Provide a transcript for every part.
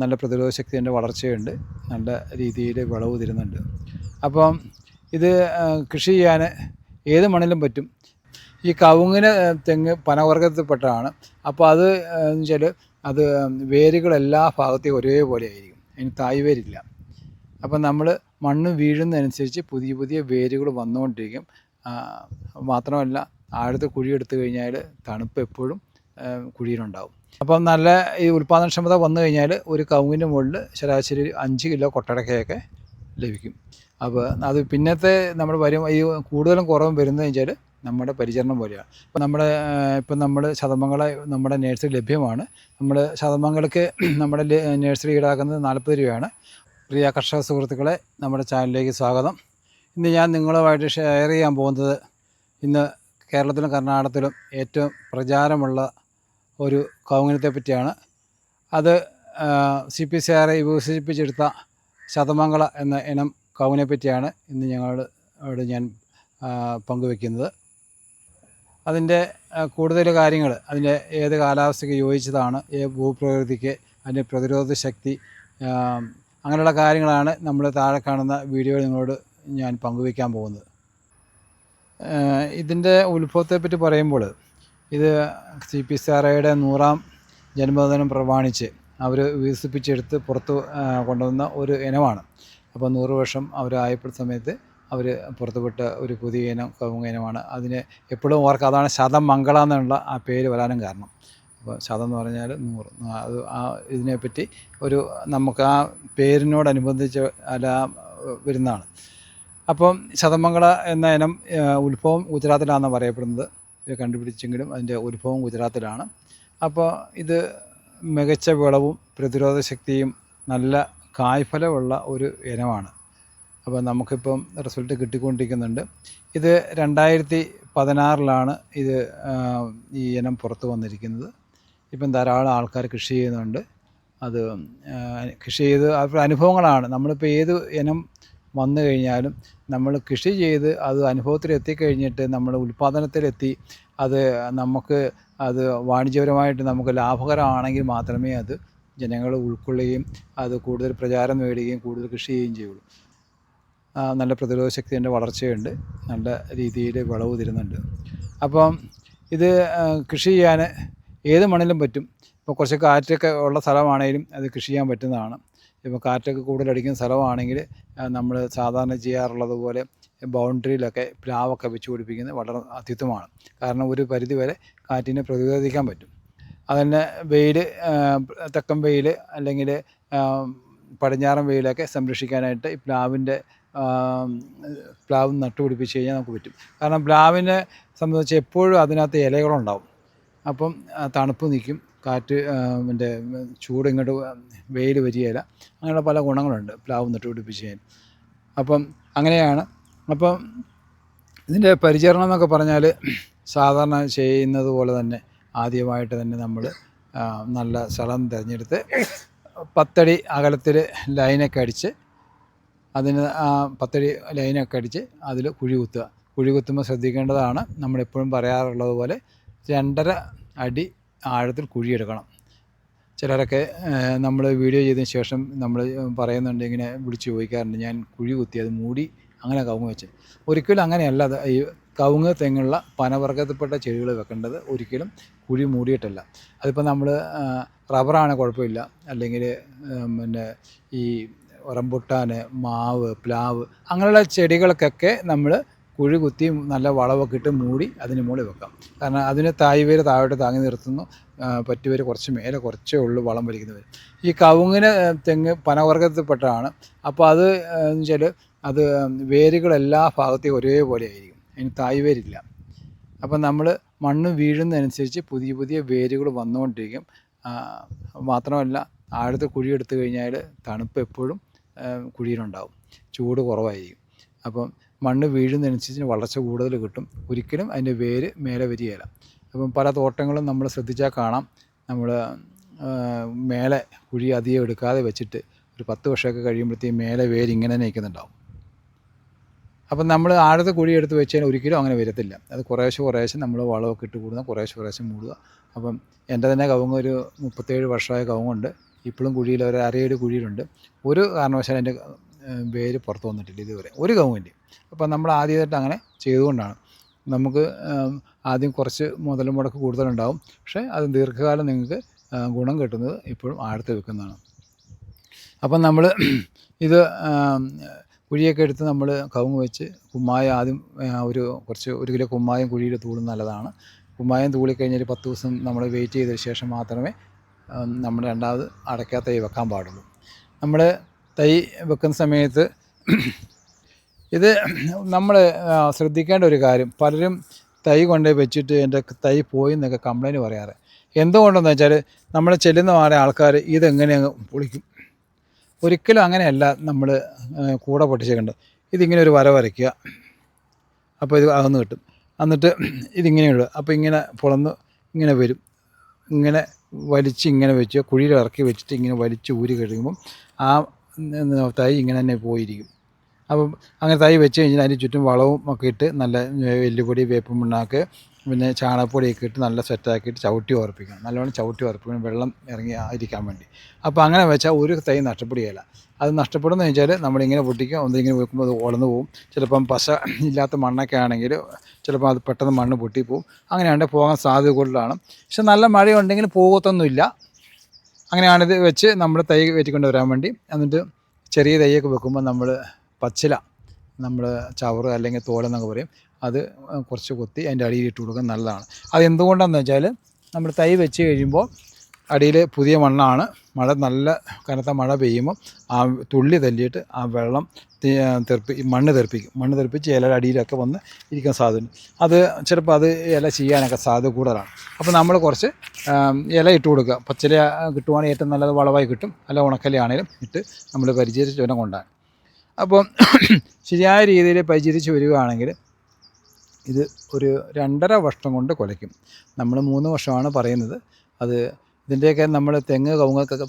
നല്ല പ്രതിരോധ ശക്തിൻ്റെ വളർച്ചയുണ്ട്, നല്ല രീതിയിൽ വിളവ് തരുന്നുണ്ട്. അപ്പം ഇത് കൃഷി ചെയ്യാൻ ഏത് മണ്ണിലും പറ്റും. ഈ കവുങ്ങിന് തെങ്ങ് പനവർഗ്ഗത്തിൽപ്പെട്ടതാണ്. അപ്പോൾ അത് എന്ന് വെച്ചാൽ അത് വേരുകൾ എല്ലാ ഭാഗത്തേയും ഒരേപോലെ ആയിരിക്കും, അതിന് തായ് വേരില്ല. അപ്പം നമ്മൾ മണ്ണ് വീഴുന്നതനുസരിച്ച് പുതിയ പുതിയ വേരുകൾ വന്നുകൊണ്ടിരിക്കും. മാത്രമല്ല ആഴത്തിൽ കുഴിയെടുത്തു കഴിഞ്ഞാൽ തണുപ്പ് എപ്പോഴും കുഴിയിലുണ്ടാവും. അപ്പം നല്ല ഈ ഉൽപ്പാദനക്ഷമത വന്നു കഴിഞ്ഞാൽ ഒരു കവുങ്ങിൻ്റെ മുകളിൽ ശരാശരി 5 കിലോ കൊട്ടടക്കയൊക്കെ ലഭിക്കും. അപ്പോൾ അത് പിന്നത്തെ നമ്മൾ വരും ഈ കൂടുതലും കുറവും വരുന്നതെന്ന് വെച്ചാൽ നമ്മുടെ പരിചരണം പോലെയാണ്. ഇപ്പം നമ്മൾ ശതമംഗല നമ്മുടെ നഴ്സറി ലഭ്യമാണ്. നമ്മൾ ശതമംഗലക്ക് നമ്മുടെ നഴ്സറി ഈടാക്കുന്നത് 40 രൂപയാണ്. പ്രിയ കർഷക സുഹൃത്തുക്കളെ, നമ്മുടെ ചാനലിലേക്ക് സ്വാഗതം. ഇന്ന് ഞാൻ നിങ്ങളുമായിട്ട് ഷെയർ ചെയ്യാൻ പോകുന്നത് ഇന്ന് കേരളത്തിലും കർണാടകത്തിലും ഏറ്റവും പ്രചാരമുള്ള ഒരു കവുങ്ങിനത്തെ പറ്റിയാണ്. അത് CPCR വികസിപ്പിച്ചെടുത്ത ശതമംഗല എന്ന ഇനം കവുങ്ങിനെ പറ്റിയാണ് ഇന്ന് ഞാൻ പങ്കുവയ്ക്കുന്നത്. അതിൻ്റെ കൂടുതൽ കാര്യങ്ങൾ, അതിൻ്റെ ഏത് കാലാവസ്ഥയ്ക്ക് യോജിച്ചതാണ്, ഭൂപ്രകൃതിക്ക്, അതിൻ്റെ പ്രതിരോധ ശക്തി, അങ്ങനെയുള്ള കാര്യങ്ങളാണ് നമ്മൾ താഴെ കാണുന്ന വീഡിയോയിൽ നിങ്ങളോട് ഞാൻ പങ്കുവയ്ക്കാൻ പോകുന്നത്. ഇതിൻ്റെ ഉത്ഭവത്തെപ്പറ്റി പറയുമ്പോൾ, ഇത് CPCRയുടെ 100ാം ജന്മദിനം പ്രമാണിച്ച് അവർ വികസിപ്പിച്ചെടുത്ത് പുറത്ത് കൊണ്ടുവന്ന ഒരു ഇനമാണ്. അപ്പോൾ 100 വർഷം അവരായപ്പോൾ സമയത്ത് അവർ പുറത്തുവിട്ട ഒരു പുതിയ ഇനം കവുങ്ങ് ഇനമാണ്. അതിനെ എപ്പോഴും ഓർക്കുക, അതാണ് ശതമംഗല എന്നുള്ള ആ പേര് വരാനും കാരണം. അപ്പോൾ ശതം എന്ന് പറഞ്ഞാൽ 100, അത് ഇതിനെപ്പറ്റി നമുക്ക് ആ പേരിനോടനുബന്ധിച്ച് വരുന്നതാണ്. അപ്പം ശതമംഗല എന്ന ഇനം ഉത്ഭവം ഗുജറാത്തിലാണെന്ന് പറയപ്പെടുന്നത്. ഇത് കണ്ടുപിടിച്ചെങ്കിലും അതിൻ്റെ ഉത്ഭവം ഗുജറാത്തിലാണ്. അപ്പോൾ ഇത് മികച്ച വിളവും പ്രതിരോധ ശക്തിയും നല്ല കായ്ഫലമുള്ള ഒരു ഇനമാണ്. അപ്പോൾ നമുക്കിപ്പം റിസൾട്ട് കിട്ടിക്കൊണ്ടിരിക്കുന്നുണ്ട്. ഇത് 2016 ഈ ഇനം പുറത്ത് വന്നിരിക്കുന്നത്. ഇപ്പം ധാരാളം ആൾക്കാർ കൃഷി ചെയ്യുന്നുണ്ട്. അത് കൃഷി ചെയ്ത് അവരുടെ അനുഭവങ്ങളാണ്. നമ്മളിപ്പോൾ ഏത് ഇനം വന്നു കഴിഞ്ഞാലും നമ്മൾ കൃഷി ചെയ്ത് അത് അനുഭവത്തിലെത്തിക്കഴിഞ്ഞിട്ട് നമ്മൾ ഉൽപ്പാദനത്തിലെത്തി നമുക്ക് വാണിജ്യപരമായിട്ട് നമുക്ക് ലാഭകരമാണെങ്കിൽ മാത്രമേ അത് ജനങ്ങൾ ഉൾക്കൊള്ളുകയും അത് കൂടുതൽ പ്രചാരം നേടുകയും കൂടുതൽ കൃഷി ചെയ്യുകയും ചെയ്യുള്ളൂ. നല്ല പ്രതിരോധ ശക്തിൻ്റെ വളർച്ചയുണ്ട്, നല്ല രീതിയിൽ വിളവ് തരുന്നുണ്ട്. അപ്പം ഇത് കൃഷി ചെയ്യാൻ ഏത് മണ്ണിലും പറ്റും. ഇപ്പോൾ കുറച്ച് കാറ്റൊക്കെ ഉള്ള സ്ഥലമാണെങ്കിലും അത് കൃഷി ചെയ്യാൻ പറ്റുന്നതാണ്. ഇപ്പോൾ കാറ്റൊക്കെ കൂടുതലടിക്കുന്ന സ്ഥലമാണെങ്കിൽ നമ്മൾ സാധാരണ ചെയ്യാറുള്ളത് പോലെ ബൗണ്ടറിയിലൊക്കെ പ്ലാവൊക്കെ വെച്ച് പിടിപ്പിക്കുന്നത് വളരെ അത്യുത്തമമാണ്. കാരണം ഒരു പരിധിവരെ കാറ്റിനെ പ്രതിരോധിക്കാൻ പറ്റും. അതുതന്നെ വെയിൽ, തെക്കൻ വെയിൽ അല്ലെങ്കിൽ പടിഞ്ഞാറൻ വെയിലൊക്കെ സംരക്ഷിക്കാനായിട്ട് ഈ പ്ലാവ് നട്ടുപിടിപ്പിച്ച് കഴിഞ്ഞാൽ നമുക്ക് പറ്റും. കാരണം പ്ലാവിനെ സംബന്ധിച്ച് എപ്പോഴും അതിനകത്ത് ഇലകളുണ്ടാവും. അപ്പം തണുപ്പ് നിൽക്കും, കാറ്റ് ചൂട് ഇങ്ങോട്ട് വെയിൽ വരികയില്ല. അങ്ങനെയുള്ള പല ഗുണങ്ങളുണ്ട് പ്ലാവ് നട്ടുപിടിപ്പിച്ച് കഴിഞ്ഞാൽ. അപ്പം അങ്ങനെയാണ്. അപ്പം ഇതിൻ്റെ പരിചരണം എന്നൊക്കെ പറഞ്ഞാൽ സാധാരണ ചെയ്യുന്നത് പോലെ തന്നെ ആദ്യമായിട്ട് തന്നെ നമ്മൾ നല്ല സ്ഥലം തിരഞ്ഞെടുത്ത് 10 അടി അകലത്തിൽ ലൈനൊക്കെ അടിച്ച് അതിന് 10 അടി ലൈനൊക്കെ അടിച്ച് അതിൽ കുഴി കുത്തുക. കുഴി കുത്തുമ്പോൾ ശ്രദ്ധിക്കേണ്ടതാണ്, നമ്മളെപ്പോഴും പറയാറുള്ളത് പോലെ 2.5 അടി ആഴത്തിൽ കുഴിയെടുക്കണം. ചിലരൊക്കെ നമ്മൾ വീഡിയോ ചെയ്തതിന് ശേഷം നമ്മൾ പറയുന്നുണ്ട്, ഇങ്ങനെ വിളിച്ച് ചോദിക്കാറുണ്ട്, ഞാൻ കുഴി കുത്തി അത് മൂടി അങ്ങനെ കവുങ്ങ് വെച്ച്. ഒരിക്കലും അങ്ങനെയല്ല. ഈ കവുങ്ങ്, തെങ്ങുള്ള പനവർഗ്ഗത്തിൽപ്പെട്ട ചെടികൾ വെക്കേണ്ടത് ഒരിക്കലും കുഴി മൂടിയിട്ടല്ല. അതിപ്പോൾ നമ്മൾ റബ്ബറാണ് കുഴപ്പമില്ല, അല്ലെങ്കിൽ ഈ റംബുട്ടാൻ, മാവ്, പ്ലാവ് അങ്ങനെയുള്ള ചെടികൾക്കൊക്കെ നമ്മൾ കുഴി കുത്തി നല്ല വളമൊക്കെ ഇട്ട് മൂടി അതിന് മുകളിൽ വെക്കാം. കാരണം അതിന് തായ് വേര് താഴോട്ട് താങ്ങി നിർത്തുന്നു, പറ്റുവേര് കുറച്ചേ ഉള്ളൂ വളം വലിക്കുന്നത്. ഈ കവുങ്ങിന് തെങ്ങ് പനവർഗ്ഗത്തിൽപ്പെട്ടതാണ്. അപ്പോൾ അത് എന്ന് വെച്ചാൽ അത് വേരുകൾ എല്ലാ ഭാഗത്തേയും ഒരേപോലെ ആയിരിക്കും, അതിന് തായ് വേരില്ല. അപ്പം നമ്മൾ മണ്ണ് വീഴുന്നതനുസരിച്ച് പുതിയ പുതിയ വേരുകൾ വന്നുകൊണ്ടിരിക്കും. മാത്രമല്ല ആഴത്തിൽ കുഴിയെടുത്തു കഴിഞ്ഞാൽ തണുപ്പ് എപ്പോഴും കുഴിയിലുണ്ടാവും, ചൂട് കുറവായിരിക്കും. അപ്പം മണ്ണ് വീഴുന്നതനുസരിച്ച് വളർച്ച കൂടുതൽ കിട്ടും. ഒരിക്കലും അതിൻ്റെ വേര് മേലെ വരികയില്ല. അപ്പം പല തോട്ടങ്ങളും നമ്മൾ ശ്രദ്ധിച്ചാൽ കാണാം, നമ്മൾ മേലെ കുഴി അധികം എടുക്കാതെ വെച്ചിട്ട് ഒരു 10 വർഷമൊക്കെ കഴിയുമ്പോഴത്തേക്കും മേലെ വേര് ഇങ്ങനെ തന്നെ നിൽക്കുന്നുണ്ടാവും. അപ്പം നമ്മൾ ആഴത്തെ കുഴി എടുത്ത് വെച്ച് കഴിഞ്ഞാൽ ഒരിക്കലും അങ്ങനെ വരത്തില്ല. അത് കുറേശ്ശെ നമ്മൾ വളമൊക്കെ ഇട്ട് കൂടുന്ന കുറേശ്ശെ മൂടുക. അപ്പം എൻ്റെ തന്നെ കവുങ്ങ് ഒരു 37 വർഷമായ കവുങ്ങുണ്ട്. ഇപ്പോഴും കുഴിയിൽ ഒരു അരയടി കുഴിയിലുണ്ട്. ഒരു കാരണവശാലും അതിൻ്റെ വേര് പുറത്ത് വന്നിട്ടില്ല ഇതുവരെ ഒരു കവുങ്ങിൻ്റെ. അപ്പോൾ നമ്മൾ ആദ്യമായിട്ട് അങ്ങനെ ചെയ്തുകൊണ്ടാണ്. നമുക്ക് ആദ്യം കുറച്ച് മുതൽ മുടക്ക് കൂടുതലുണ്ടാവും, പക്ഷേ അത് ദീർഘകാലം നിങ്ങൾക്ക് ഗുണം കിട്ടുന്നത് ഇപ്പോഴും ആഴത്തിൽ വെക്കുന്നതാണ്. അപ്പം നമ്മൾ ഇത് കുഴിയൊക്കെ എടുത്ത് നമ്മൾ കവുങ്ങ് വെച്ച് കുമ്മായം ആദ്യം കുറച്ച് 1 കിലോ കുമ്മായം കുഴിയിൽ തൂളുന്നത് നല്ലതാണ്. കുമ്മായം തൂളിക്കഴിഞ്ഞാൽ 10 ദിവസം നമ്മൾ വെയിറ്റ് ചെയ്തതിന് ശേഷം മാത്രമേ നമ്മൾ രണ്ടാമത് അടയ്ക്ക തൈ വെക്കാൻ പാടുള്ളൂ. നമ്മൾ തൈ വെക്കുന്ന സമയത്ത് ഇത് നമ്മൾ ശ്രദ്ധിക്കേണ്ട ഒരു കാര്യം, പലരും തൈ കൊണ്ട് വെച്ചിട്ട് എൻ്റെ തൈ പോയി എന്നൊക്കെ കംപ്ലൈൻറ്റ് പറയാറ്. എന്തുകൊണ്ടെന്ന് വെച്ചാൽ നമ്മൾ ചെല്ലുന്ന ആൾക്കാർ ഇതെങ്ങനെ അങ്ങ് പൊളിക്കും. ഒരിക്കലും അങ്ങനെയല്ല നമ്മൾ കൂടെ പൊട്ടിച്ചേക്കേണ്ടത്. ഇതിങ്ങനെ ഒരു വര വരയ്ക്കുക, അപ്പോൾ ഇത് അകന്ന് കിട്ടും. എന്നിട്ട് ഇതിങ്ങനെ ഇടുക, അപ്പോൾ ഇങ്ങനെ പൊളന്ന് ഇങ്ങനെ വരും. ഇങ്ങനെ വലിച്ച് ഇങ്ങനെ വെച്ച് കുഴിയിൽ ഇറക്കി വെച്ചിട്ട് ഇങ്ങനെ വലിച്ച് ഊരി കഴിയുമ്പം ആ തൈ ഇങ്ങനെ തന്നെ പോയിരിക്കും. അപ്പം അങ്ങനെ തൈ വെച്ച് കഴിഞ്ഞാൽ അതിന് ചുറ്റും വളവും ഒക്കെ ഇട്ട് നല്ല എല്ലുപൊടി, വേപ്പും പിണ്ണാക്ക്, പിന്നെ ചാണകപ്പൊടിയൊക്കെ ഇട്ട് നല്ല സെറ്റാക്കിയിട്ട് ചവിട്ടി ഉറപ്പിക്കണം. നല്ലവണ്ണം ചവിട്ടി ഉറപ്പിക്കണം, വെള്ളം ഇറങ്ങി ഇരിക്കാൻ വേണ്ടി. അപ്പോൾ അങ്ങനെ വെച്ചാൽ ഒരു തൈ നഷ്ടപ്പെടുകയില്ല. അത് നഷ്ടപ്പെടുമെന്ന് വെച്ചാൽ നമ്മളിങ്ങനെ പൊട്ടിക്കുക, ഒന്നിങ്ങനെ വെക്കുമ്പോൾ അത് ഉളന്ന് പോകും. ചിലപ്പം പശ ഇല്ലാത്ത മണ്ണൊക്കെ ആണെങ്കിൽ ചിലപ്പോൾ അത് പെട്ടെന്ന് മണ്ണ് പൊട്ടിപ്പോവും. അങ്ങനെയാണെങ്കിൽ പോകാൻ സാധ്യത കൂടുതലാണ്. പക്ഷെ നല്ല മഴയുണ്ടെങ്കിൽ പോകത്തൊന്നുമില്ല. അങ്ങനെയാണിത് വെച്ച് നമ്മൾ തൈ വെറ്റിക്കൊണ്ട് വരാൻ വേണ്ടി. എന്നിട്ട് ചെറിയ തൈയൊക്കെ വെക്കുമ്പോൾ നമ്മൾ പച്ചില, നമ്മൾ ചവറ് അല്ലെങ്കിൽ തോലെന്നൊക്കെ പറയും, അത് കുറച്ച് കൊത്തി അതിൻ്റെ അടിയിൽ ഇട്ട് കൊടുക്കാൻ നല്ലതാണ്. അതെന്തുകൊണ്ടാണെന്ന് വെച്ചാൽ നമ്മൾ തൈ വെച്ച് കഴിയുമ്പോൾ അടിയിൽ പുതിയ മണ്ണാണ്. നല്ല കനത്ത മഴ പെയ്യുമ്പോൾ ആ തുള്ളി തല്ലിയിട്ട് ആ വെള്ളം മണ്ണ് തെറിപ്പിച്ച് ഇലയുടെ അടിയിലൊക്കെ വന്ന് ഇരിക്കാൻ സാധ്യത. അത് ചിലപ്പോൾ അത് ഇല ചെയ്യാനൊക്കെ സാധ്യത കൂടുതലാണ്. അപ്പോൾ നമ്മൾ കുറച്ച് ഇല ഇട്ട് കൊടുക്കുക. പച്ചില കിട്ടുവാണെങ്കിൽ ഏറ്റവും നല്ലത് വളമായി കിട്ടും. അല്ല ഉണക്കലയാണേലും ഇട്ട് നമ്മൾ പരിചരിച്ച് വനം കൊണ്ടാണ്. അപ്പം ശരിയായ രീതിയിൽ പരിചരിച്ച് വരികയാണെങ്കിൽ ഇത് ഒരു 2.5 വർഷം കൊണ്ട് കുലയ്ക്കും. നമ്മൾ 3 വർഷമാണ് പറയുന്നത്. അത് ഇതിൻ്റെയൊക്കെ നമ്മൾ തെങ്ങ് കവുങ്ങൊക്കെ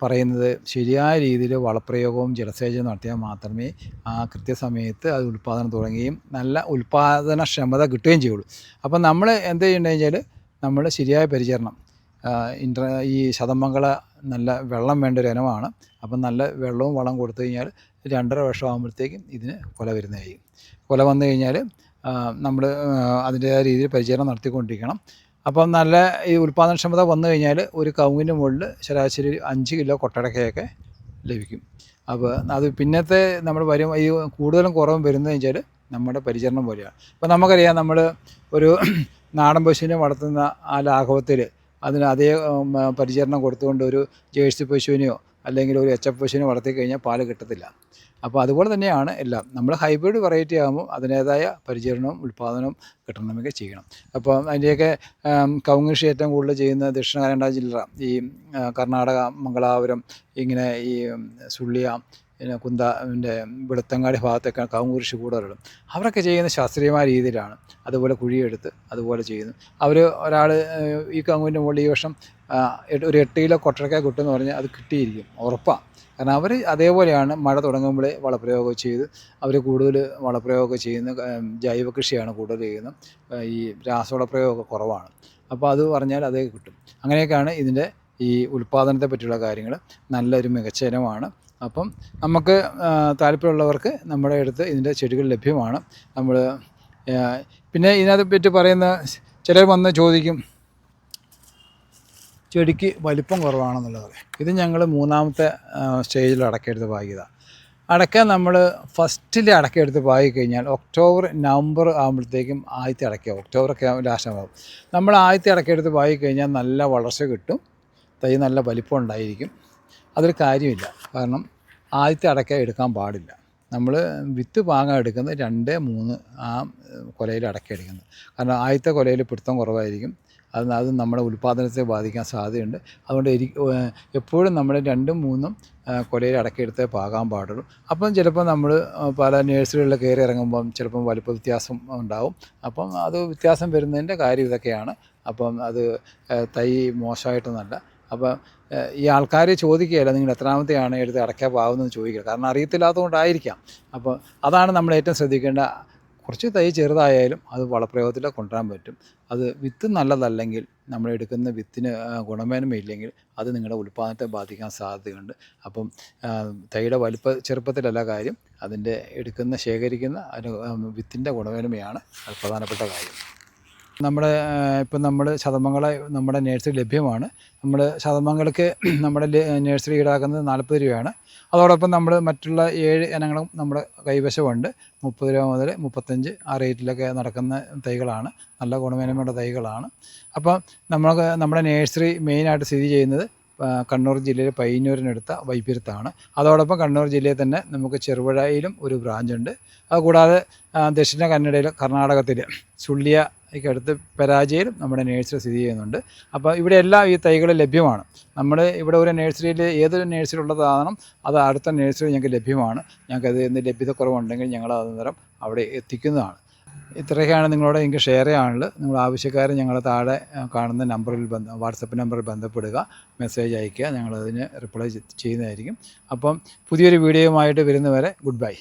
പറയുന്നത് ശരിയായ രീതിയിൽ വളപ്രയോഗവും ജലസേചനവും നടത്തിയാൽ മാത്രമേ ആ കൃത്യസമയത്ത് അത് ഉൽപ്പാദനം തുടങ്ങുകയും നല്ല ഉൽപ്പാദനക്ഷമത കിട്ടുകയും ചെയ്യുള്ളൂ. അപ്പം നമ്മൾ എന്ത് ചെയ്യേണ്ടതെന്ന് വെച്ചാൽ നമ്മൾ ശരിയായ പരിചരണം, ഈ ശതമംഗല നല്ല വെള്ളം വേണ്ട ഒരു ഇനമാണ്. അപ്പം നല്ല വെള്ളവും വളം കൊടുത്തു കഴിഞ്ഞാൽ 2.5 വർഷം ആകുമ്പോഴത്തേക്കും ഇതിന് കുല വരുന്നതായിരിക്കും. കുല വന്നു കഴിഞ്ഞാൽ നമ്മൾ അതിൻ്റേതായ രീതിയിൽ പരിചരണം നടത്തിക്കൊണ്ടിരിക്കണം. അപ്പം നല്ല ഈ ഉൽപ്പാദനക്ഷമത വന്നു കഴിഞ്ഞാൽ ഒരു കവുങ്ങിൻ്റെ മുകളിൽ ശരാശരി 5 കിലോ കൊട്ടടക്കയൊക്കെ ലഭിക്കും. അപ്പോൾ അത് പിന്നത്തെ നമ്മൾ ഈ കൂടുതലും കുറവും വരുന്നതെന്ന് വെച്ചാൽ നമ്മുടെ പരിചരണം പോലെയാണ്. ഇപ്പം നമുക്കറിയാം, നമ്മൾ ഒരു നാടൻ പശുവിനെ വളർത്തുന്ന ആ ലാഘവത്തിൽ അതിന് അതേ പരിചരണം കൊടുത്തുകൊണ്ട് ഒരു ജേഴ്സി പശുവിനെയോ അല്ലെങ്കിൽ ഒരു എച്ച് എഫ് പശുവിനെ വളർത്തി കഴിഞ്ഞാൽ പാല് കിട്ടത്തില്ല. അപ്പോൾ അതുപോലെ തന്നെയാണ് എല്ലാം. നമ്മൾ ഹൈബ്രിഡ് വെറൈറ്റി ആകുമ്പോൾ അതിൻ്റേതായ പരിചരണവും ഉൽപ്പാദനവും കിട്ടണമെങ്കിൽ ചെയ്യണം. അപ്പോൾ അതിൻ്റെയൊക്കെ കവുങ്ങ് കൃഷി ഏറ്റവും കൂടുതൽ ചെയ്യുന്ന ദക്ഷിണ കന്നഡ ജില്ല, ഈ കർണാടക, മംഗളാപുരം, ഇങ്ങനെ ഈ സുള്ളിയ, പിന്നെ വെളുത്തങ്ങാടി ഭാഗത്തൊക്കെ കവുങ്ങ് കൃഷി കൂടുതലും. അവരൊക്കെ ചെയ്യുന്ന ശാസ്ത്രീയമായ രീതിയിലാണ്. അതുപോലെ കുഴിയെടുത്ത് അതുപോലെ ചെയ്യുന്നു. ഒരാൾ ഈ കവുങ്ങിൻ്റെ മുകളിൽ ഈ വർഷം ഒരു 8 കിലോ കൊട്ടടക്ക കിട്ടുമെന്ന് പറഞ്ഞാൽ അത് കിട്ടിയിരിക്കും, ഉറപ്പാണ്. കാരണം അവർ അതേപോലെയാണ് മഴ തുടങ്ങുമ്പോഴേ വളപ്രയോഗം ചെയ്ത് അവർ കൂടുതൽ വളപ്രയോഗമൊക്കെ ചെയ്യുന്ന ജൈവ കൃഷിയാണ് കൂടുതൽ ചെയ്യുന്നത്. ഈ രാസവളപ്രയോഗമൊക്കെ കുറവാണ്. അപ്പോൾ അത് പറഞ്ഞാൽ അതേ കിട്ടും. അങ്ങനെയൊക്കെയാണ് ഇതിൻ്റെ ഈ ഉൽപ്പാദനത്തെ പറ്റിയുള്ള കാര്യങ്ങൾ. നല്ലൊരു മികച്ച ഇനമാണ്. അപ്പം നമുക്ക് താല്പര്യമുള്ളവർക്ക് നമ്മുടെ അടുത്ത് ഇതിൻ്റെ ചെടികൾ ലഭ്യമാണ്. പിന്നെ ഇതിനകത്തെ പറ്റി പറയുന്ന ചിലർ വന്ന് ചോദിക്കും, ചെടിക്ക് വലിപ്പം കുറവാണെന്നുള്ളത്. ഇത് ഞങ്ങൾ 3ാമത്തെ സ്റ്റേജിൽ അടക്കയെടുത്ത് പാകിയതാണ്. അടക്ക നമ്മൾ ഫസ്റ്റിൽ അടക്കയെടുത്ത് പാകി കഴിഞ്ഞാൽ ഒക്ടോബർ നവംബർ ആകുമ്പോഴത്തേക്കും ആദ്യത്തെ ഒക്ടോബറൊക്കെ ലാസ്റ്റ് ആകും. നമ്മൾ ആദ്യത്തെ അടക്കയെടുത്ത് പാകി കഴിഞ്ഞാൽ നല്ല വളർച്ച കിട്ടും, തൈ നല്ല വലിപ്പം ഉണ്ടായിരിക്കും. അതൊരു കാര്യമില്ല. കാരണം ആദ്യത്തെ അടക്ക എടുക്കാൻ പാടില്ല. നമ്മൾ വിത്ത് പാകാൻ എടുക്കുന്നത് 2, 3 ആ കൊലയിൽ അടക്ക എടുക്കുന്നത്. കാരണം ആദ്യത്തെ കൊലയിൽ പിടുത്തം കുറവായിരിക്കും. അത് നമ്മുടെ ഉൽപ്പാദനത്തെ ബാധിക്കാൻ സാധ്യതയുണ്ട്. അതുകൊണ്ട് എപ്പോഴും നമ്മൾ 2ഉം 3ഉം കൊലയിൽ അടക്കയെടുത്തേ പാകാൻ പാടുള്ളൂ. അപ്പം ചിലപ്പോൾ നമ്മൾ പല നഴ്സറികളിൽ കയറി ഇറങ്ങുമ്പം ചിലപ്പം വലിപ്പ വ്യത്യാസം ഉണ്ടാവും. അപ്പം അത് വ്യത്യാസം വരുന്നതിൻ്റെ കാര്യം ഇതൊക്കെയാണ്. അപ്പം അത് തൈ മോശമായിട്ടൊന്നല്ല. അപ്പം ഈ ആൾക്കാർ ചോദിക്കുകയില്ല, നിങ്ങൾ എത്രാമത്തെയാണ് എടുത്ത് അടയ്ക്കാൻ പാകുന്നതെന്ന് ചോദിക്കുക. കാരണം അറിയത്തില്ലാത്തതുകൊണ്ടായിരിക്കാം. അപ്പോൾ അതാണ് നമ്മൾ ഏറ്റവും ശ്രദ്ധിക്കേണ്ട. കുറച്ച് തൈ ചെറുതായാലും അത് വളപ്രയോഗത്തിൽ കൊണ്ടുവരാൻ പറ്റും. അത് വിത്ത് നല്ലതല്ലെങ്കിൽ നമ്മളെടുക്കുന്ന വിത്തിന് ഗുണമേന്മയില്ലെങ്കിൽ അത് നിങ്ങളുടെ ഉൽപ്പാദനത്തെ ബാധിക്കാൻ സാധ്യതയുണ്ട്. അപ്പം തൈയുടെ ചെറുപ്പത്തിലല്ല കാര്യം, അതിൻ്റെ ശേഖരിക്കുന്ന വിത്തിൻ്റെ ഗുണമേന്മയാണ് അത് പ്രധാനപ്പെട്ട കാര്യം. ഇപ്പം ശതമംഗല നമ്മുടെ നഴ്സറി ലഭ്യമാണ്. നമ്മൾ ശതമംഗലക്ക് നമ്മുടെ നഴ്സറി ഈടാക്കുന്നത് 40 രൂപയാണ്. അതോടൊപ്പം നമ്മൾ മറ്റുള്ള 7 ഇനങ്ങളും നമ്മുടെ കൈവശമുണ്ട്. 30 രൂപ മുതൽ 35 ആ റേറ്റിലൊക്കെ നടക്കുന്ന തൈകളാണ്, നല്ല ഗുണമേന്മയുള്ള തൈകളാണ്. അപ്പം നമ്മുടെ നഴ്സറി മെയിനായിട്ട് സ്ഥിതി ചെയ്യുന്നത് കണ്ണൂർ ജില്ലയിലെ പയ്യന്നൂരിനടുത്ത വൈപ്പിരത്താണ്. അതോടൊപ്പം കണ്ണൂർ ജില്ലയിൽ തന്നെ നമുക്ക് ചെറുപുഴയിലും ഒരു ബ്രാഞ്ചുണ്ട്. അതുകൂടാതെ ദക്ഷിണ കന്നഡയിൽ കർണാടകത്തിൽ സുള്ളിയയ്ക്കടുത്ത് പെരാജയിലും നമ്മുടെ നഴ്സറി സ്ഥിതി ചെയ്യുന്നുണ്ട്. അപ്പോൾ ഇവിടെ എല്ലാം ഈ തൈകൾ ലഭ്യമാണ്. ഇവിടെ ഒരു നഴ്സറിയിൽ ഏതൊരു നഴ്സറി ഉള്ള സാധനം അത് അടുത്ത നഴ്സറി ഞങ്ങൾക്ക് ലഭ്യമാണ്. ഞങ്ങൾക്കത് ലഭ്യതക്കുറവുണ്ടെങ്കിൽ ഞങ്ങൾ അന്നേരം അവിടെ എത്തിക്കുന്നതാണ്. ഇത്രയൊക്കെയാണ് നിങ്ങളോട് എനിക്ക് ഷെയർ ചെയ്യാനുള്ളത്. നിങ്ങൾ ആവശ്യക്കാർ ഞങ്ങൾ താഴെ കാണുന്ന വാട്സപ്പ് നമ്പറിൽ ബന്ധപ്പെടുക, മെസ്സേജ് അയയ്ക്കുക, ഞങ്ങളതിന് റിപ്ലൈ ചെയ്യുന്നതായിരിക്കും. അപ്പം പുതിയൊരു വീഡിയോയുമായിട്ട് വരുന്നവരെ ഗുഡ് ബൈ.